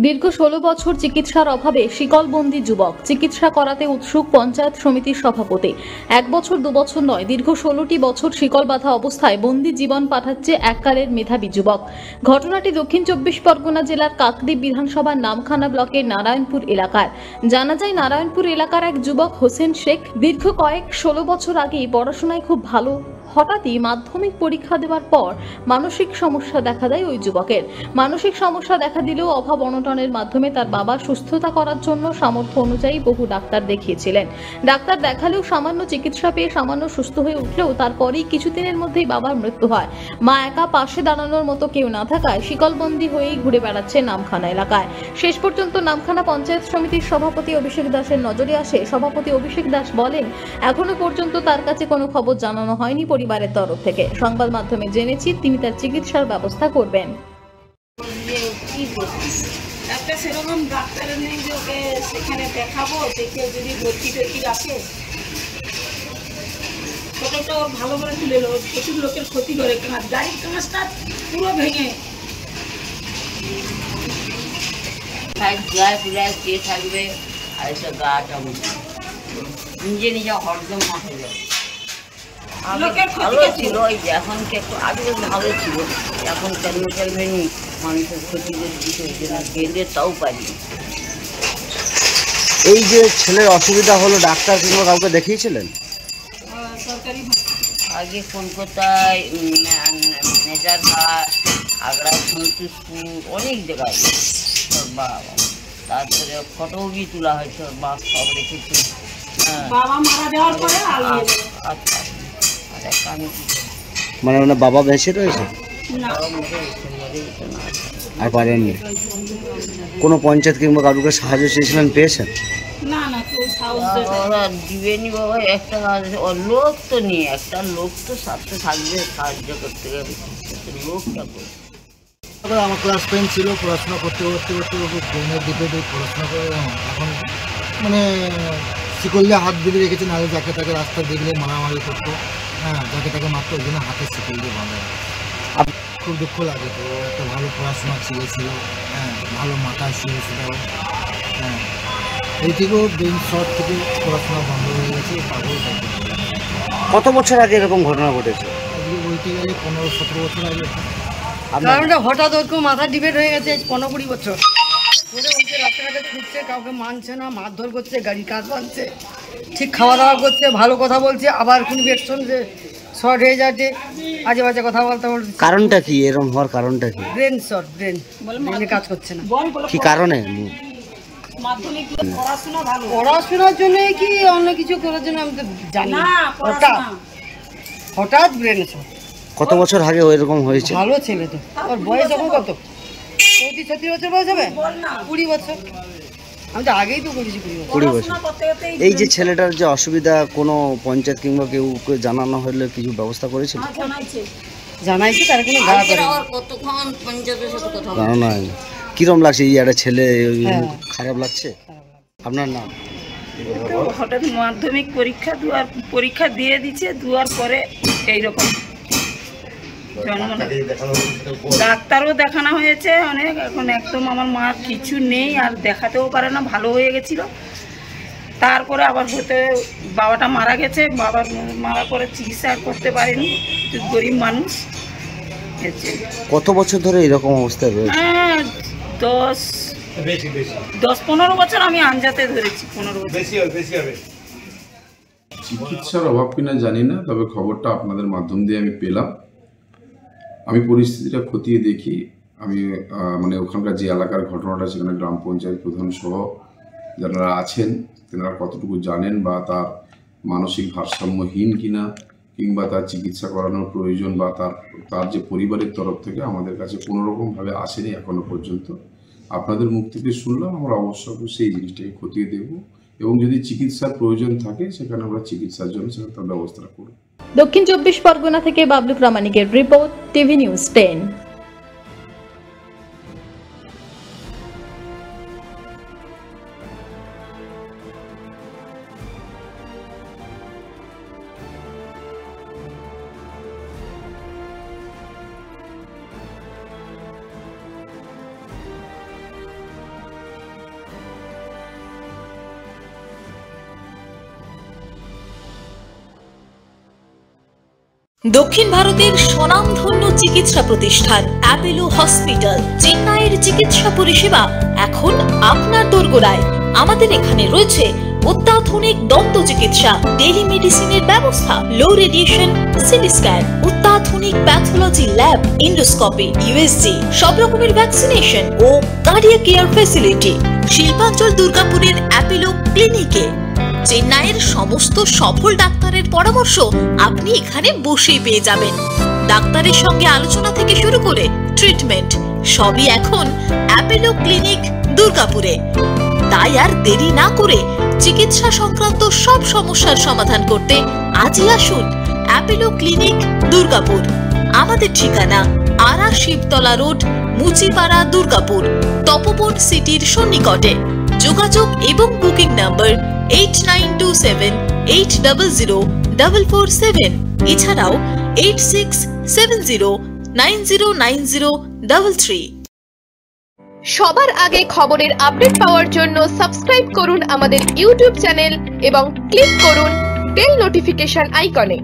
দীর্ঘ 16 বছর চিকিৎসার অভাবে শিকলবন্দি যুবক চিকিৎসা করাতে উৎসুক পঞ্চায়েত সমিতির সভাপতি। 1 বছর 2 বছর নয়, দীর্ঘ 16টি বছর শিকল বাঁধা অবস্থায় বন্দি জীবন পাঠাচ্ছে এককালের মেধাবী যুবক। ঘটনাটি দক্ষিণ 24 পরগনা জেলার কাকদ্বীপ বিধানসভার নামখানা ব্লকের নারায়ণপুর এলাকার। জানা যায়, নারায়ণপুর এলাকার এক যুবক হোসেন শেখ দীর্ঘ 16 বছর আগেই পড়াশোনায় খুব ভালো। হঠাৎই মাধ্যমিক পরীক্ষা দেওয়ার পর মানসিক সমস্যা দেখা দেয় ওই যুবকের। মানসিক সমস্যা দেখা দিলেও অভাব অনটনের মাধ্যমে তার বাবা সুস্থতা করার জন্য সামর্থ্য অনুযায়ী বহু ডাক্তার দেখিয়েছিলেন। ডাক্তার দেখালেও সামান্য চিকিৎসা পেয়ে সামান্য সুস্থ হয়ে উঠলেও তারপরেই কিছুদিনের মধ্যেই বাবার মৃত্যু হয়। মা একা, পাশে দাঁড়ানোর মতো কেউ না থাকায় শিকলবন্দি হয়েই ঘুরে বেড়াচ্ছে নামখানা এলাকায়। শেষ পর্যন্ত নামখানা পঞ্চায়েত সমিতির সভাপতি অভিষেক দাসের নজরে আসে। সভাপতি অভিষেক দাস বলেন, এখনো পর্যন্ত তার কাছে কোনো খবর জানানো হয়নি পরিবারের তরফ থেকে। সংবাদ মাধ্যমে জেনেছি তিনি তার চিকিৎসার ব্যবস্থা করবেন। একটা সেরকম ডাক্তারের নেই যে ওকে সেখানে দেখাবো, দেখে যদি ভর্তি টর্তি রাখে ফটোটা ওর ভালো করে তুলে নেবো। প্রচুর লোকের ক্ষতি করে, গাড়ির কাঁচটা পুরো ভেঙে কে থাকবে আর এসব গাটা নিজে নিজে হরদম মাঠে যাবে। ভালো ছিল, এখন একটু আগে ভালো ছিল, এখন কেন মানুষের ক্ষতি করে দিতে হয়েছে না, গেলে তাও পারি। এই যে ছেলের অসুবিধা হলো, ডাক্তার কিংবা কাউকে দেখিয়েছিলেন? সরকারি আগে কলকাতায়, নেজারহাট, আগ্রা, সন্তুষ্টপুর অনেক জায়গায় বাবা, তারপরে ফটোও বি তোলা হয়েছে, বা সব রেখেছে। বাবা মারা যাওয়ার পরে আচ্ছা, আর একটা আমি মানে ওনার বাবা বেঁচে রয়েছে আর পারেননি? কোনো পঞ্চায়েত কিংবা কারুকে সাহায্য চেয়েছিলেন, পেয়েছেন? না না, কেউ সাহস ওরা দিবেনি বাবা। একটা লোক তো নেই, একটা লোক তো সাথে থাকবে সাহায্য করতে গেলে, লোকটা করবে। আমার ক্লাস 10 ছিল, পড়াশোনা করতে করতে করতে খুব ব্রেনের দিকে পড়াশোনা করে এখন মানে শিকল দিয়ে হাত বেঁধে রেখেছে, নাহলে যাকে তাকে রাস্তা দেখলে মারামারি করতো। হ্যাঁ, যাকে তাকে মারতো, ওই জন্য হাতে শিকল দিয়ে বাঁধা। খুব দুঃখ লাগে। তো একটা ভালো পড়াশোনা ছিল, হ্যাঁ, ভালো মাথায় ছিল। হ্যাঁ, এই থেকেও ব্রেন শর্ট থেকে পড়াশোনা বন্ধ হয়ে গেছে। পাগল কত বছর আগে এরকম ঘটনা ঘটেছে? আজকে বলতে গেলে 15-17 বছর আগে। কারণটা হঠাৎ ওরকম মাথা ডিবেট হয়ে গেছে 15-20 বছর ধরে। বলছে রাস্তাঘাটে ছুটছে, কাউকে মানছে না, মারধর করছে, গাড়ি কাজ বাঁধছে, ঠিক খাওয়া দাওয়া করছে, ভালো কথা বলছে, আবার কোনো বেটশন যে শর্ট হয়ে যাচ্ছে, আজে বাজে কথা বলতে বলছে। কারণটা কি এরকম হওয়ার কারণটা কি? ব্রেন শর্ট, ব্রেনে কাজ করছে না। কি কারণে? মাধ্যমিক পড়াশোনা ভালো, পড়াশোনার জন্য কি অন্য কিছু করার জন্য আমি তো জানি না। হঠাৎ ব্রেন শর্ট। কত বছর আগে এরকম হয়েছে? ভালো ছেলে তো, ওর বয়স এখন কত? 35-36 বছর বয়স হবে? 20 বছর। আমি তো আগেই তো করেছি 20 বছর। এই যে ছেলেটার যে অসুবিধা, কোনো পঞ্চায়েত কিংবা কেউ জানানো হলে কিছু ব্যবস্থা করেছিল? জানাইছি, তার কোনো গা করে কতক্ষণ পঞ্চায়েতের সাথে কথা জানানো হয়নি। কিরম লাগছে এই একটা ছেলে? খারাপ লাগছে। আপনার নাম? হঠাৎ মাধ্যমিক পরীক্ষা দিয়ে দিচ্ছে, দেওয়ার পরে এইরকম ডাক্তারও দেখানো হয়েছে অনেক। এখন একদম আমার মার কিছু নেই, আর দেখাতেও পারে না, ভালো হয়ে গেছিল। তারপরে আবার হতে বাবাটা মারা গেছে, বাবার মারা পরে চিকিৎসা আর করতে পারেনি, গরিব মানুষ। কত বছর ধরে এরকম অবস্থায় রয়েছে? হ্যাঁ, 10-15 বছর আমি আনজাতে ধরেছি। 15 বছর। চিকিৎসার অভাব কিনা জানি না, তবে খবরটা আপনাদের মাধ্যম দিয়ে আমি পেলাম। আমি পরিস্থিতিটা খতিয়ে দেখি। আমি মানে ওখানকার যে এলাকার ঘটনাটা, সেখানে গ্রাম পঞ্চায়েত প্রধান সহ যারা আছেন তেনারা কতটুকু জানেন, বা তার মানসিক ভারসাম্যহীন কিনা, কিংবা তার চিকিৎসা করানোর প্রয়োজন, বা তার যে পরিবারের তরফ থেকে আমাদের কাছে কোনোরকমভাবে আসেনি এখনো পর্যন্ত। আপনাদের মুখ থেকে শুনলাম, আমরা অবশ্যই সেই জিনিসটাকে খতিয়ে দেখব, এবং যদি চিকিৎসার প্রয়োজন থাকে সেখানে আমরা চিকিৎসার জন্য সেখানে তার ব্যবস্থা করব। দক্ষিণ 24 পরগনা থেকে বাবলু প্রামাণিকের রিপোর্ট, টিভি নিউজ 10। দক্ষিণ ভারতের স্বনামধন্য চিকিৎসা প্রতিষ্ঠান অ্যাপেলো হসপিটাল চেন্নাইয়ের চিকিৎসা পরিষেবা এখন আপনার দোরগোড়ায়। আমাদের এখানে রয়েছে অত্যাধুনিক দন্ত চিকিৎসা, টেলিমেডিসিনের ব্যবস্থা, লো রেডিয়েশন সিটি স্ক্যান, অত্যাধুনিক প্যাথোলজি ল্যাব, ইন্ডোস্কোপি, ইউএসজি, সব রকমের ভ্যাকসিনেশন ও কার্ডিয়াক কেয়ার ফ্যাসিলিটি। শিল্পাঞ্চল দুর্গাপুরের অ্যাপেলো ক্লিনিকে চেন্নাইয়ের সমস্ত সফল ডাক্তারের পরামর্শ আপনি এখানে বসেই পেয়ে যাবেন। ডাক্তারের সঙ্গে আলোচনা থেকে শুরু করে ট্রিটমেন্ট সবই এখন অ্যাপেলো ক্লিনিক দুর্গাপুরে। তাই আর দেরি না করে চিকিৎসা সংক্রান্ত সব সমস্যার সমাধান করতে আজই আসুন অ্যাপেলো ক্লিনিক দুর্গাপুর। আমাদের ঠিকানা আরা শিবতলা রোড, মুচিপাড়া, দুর্গাপুর, তপোবন সিটির সন্নিকটে। যোগাযোগ এবং বুকিং নাম্বার 8927800447, এছাড়াও 8670909033। সবার আগে খবরের আপডেট পাওয়ার জন্য সাবস্ক্রাইব করুন আমাদের ইউটিউব চ্যানেল এবং ক্লিক করুন বেল নোটিফিকেশন আইকনে।